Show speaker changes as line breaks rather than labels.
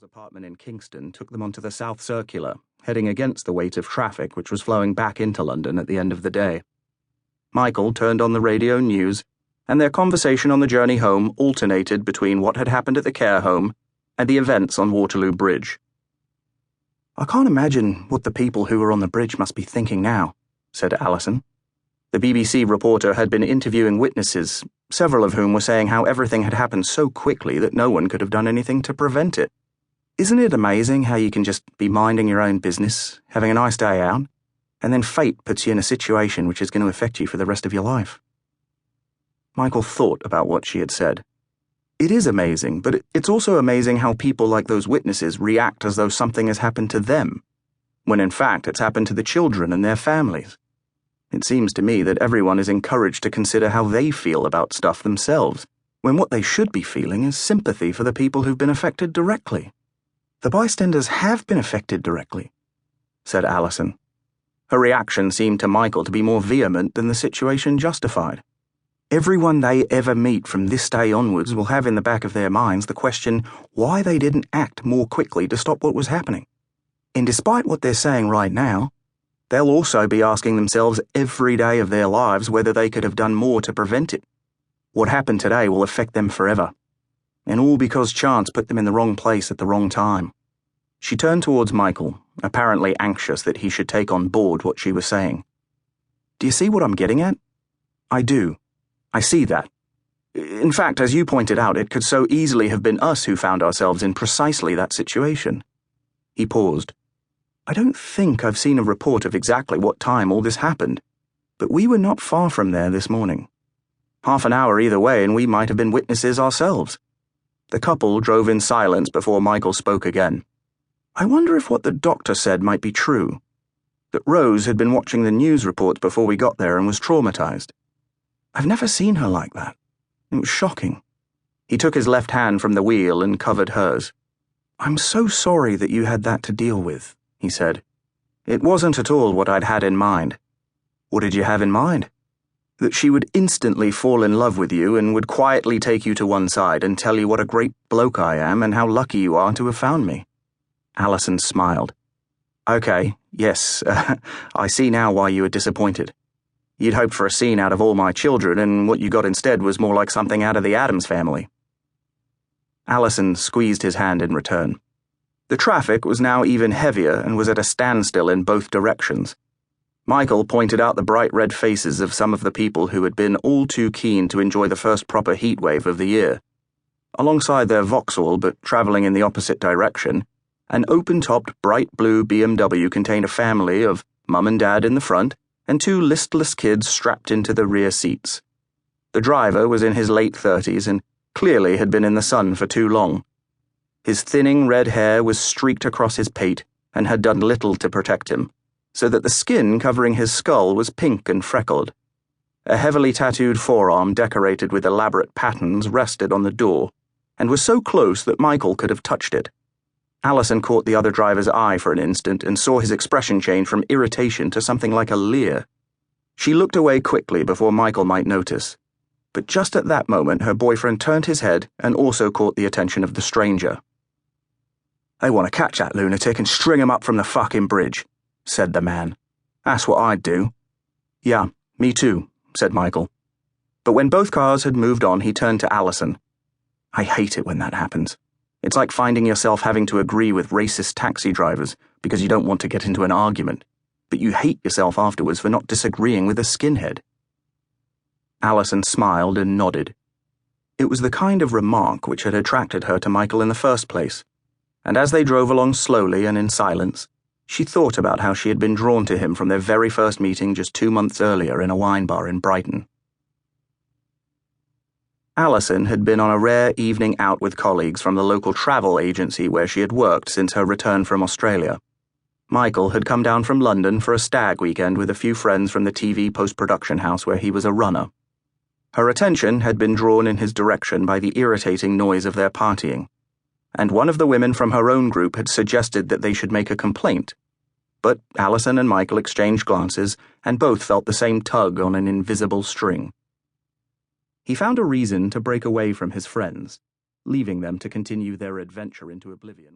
Michael's apartment in Kingston took them onto the South Circular, heading against the weight of traffic which was flowing back into London at the end of the day. Michael turned on the radio news, and their conversation on the journey home alternated between what had happened at the care home and the events on Waterloo Bridge. "I can't imagine what the people who were on the bridge must be thinking now," said Alison. The BBC reporter had been interviewing witnesses, several of whom were saying how everything had happened so quickly that no one could have done anything to prevent it. "Isn't it amazing how you can just be minding your own business, having a nice day out, and then fate puts you in a situation which is going to affect you for the rest of your life?" Michael thought about what she had said. It is amazing, but it's also amazing how people like those witnesses react as though something has happened to them, when in fact it's happened to the children and their families. It seems to me that everyone is encouraged to consider how they feel about stuff themselves, when what they should be feeling is sympathy for the people who've been affected directly. "The bystanders have been affected directly," said Alison. Her reaction seemed to Michael to be more vehement than the situation justified. Everyone they ever meet from this day onwards will have in the back of their minds the question why they didn't act more quickly to stop what was happening. And despite what they're saying right now, they'll also be asking themselves every day of their lives whether they could have done more to prevent it. What happened today will affect them forever. And all because chance put them in the wrong place at the wrong time. She turned towards Michael, apparently anxious that he should take on board what she was saying. "Do you see what I'm getting at?" "I do. I see that. In fact, as you pointed out, it could so easily have been us who found ourselves in precisely that situation." He paused. "I don't think I've seen a report of exactly what time all this happened, but we were not far from there this morning. Half an hour either way and we might have been witnesses ourselves." The couple drove in silence before Michael spoke again. "I wonder if what the doctor said might be true. That Rose had been watching the news reports before we got there and was traumatized. I've never seen her like that. It was shocking." He took his left hand from the wheel and covered hers. "I'm so sorry that you had that to deal with," he said. "It wasn't at all what I'd had in mind." "What did you have in mind?" "That she would instantly fall in love with you and would quietly take you to one side and tell you what a great bloke I am and how lucky you are to have found me." Alison smiled. "Okay, yes, I see now why you were disappointed. You'd hoped for a scene out of All My Children, and what you got instead was more like something out of the Addams Family." Alison squeezed his hand in return. The traffic was now even heavier and was at a standstill in both directions. Michael pointed out the bright red faces of some of the people who had been all too keen to enjoy the first proper heatwave of the year. Alongside their Vauxhall, but travelling in the opposite direction, an open-topped bright blue BMW contained a family of Mum and Dad in the front and two listless kids strapped into the rear seats. The driver was in his late 30s and clearly had been in the sun for too long. His thinning red hair was streaked across his pate and had done little to protect him, so that the skin covering his skull was pink and freckled. A heavily tattooed forearm decorated with elaborate patterns rested on the door, and was so close that Michael could have touched it. Alison caught the other driver's eye for an instant and saw his expression change from irritation to something like a leer. She looked away quickly before Michael might notice, but just at that moment her boyfriend turned his head and also caught the attention of the stranger. "They want to catch that lunatic and string him up from the fucking bridge," said the man. "That's what I'd do." "Yeah, me too," said Michael. But when both cars had moved on, he turned to Alison. "I hate it when that happens. It's like finding yourself having to agree with racist taxi drivers because you don't want to get into an argument, but you hate yourself afterwards for not disagreeing with a skinhead." Alison smiled and nodded. It was the kind of remark which had attracted her to Michael in the first place, and as they drove along slowly and in silence, she thought about how she had been drawn to him from their very first meeting just 2 months earlier in a wine bar in Brighton. Alison had been on a rare evening out with colleagues from the local travel agency where she had worked since her return from Australia. Michael had come down from London for a stag weekend with a few friends from the TV post-production house where he was a runner. Her attention had been drawn in his direction by the irritating noise of their partying, and one of the women from her own group had suggested that they should make a complaint. But Alison and Michael exchanged glances, and both felt the same tug on an invisible string. He found a reason to break away from his friends, leaving them to continue their adventure into oblivion.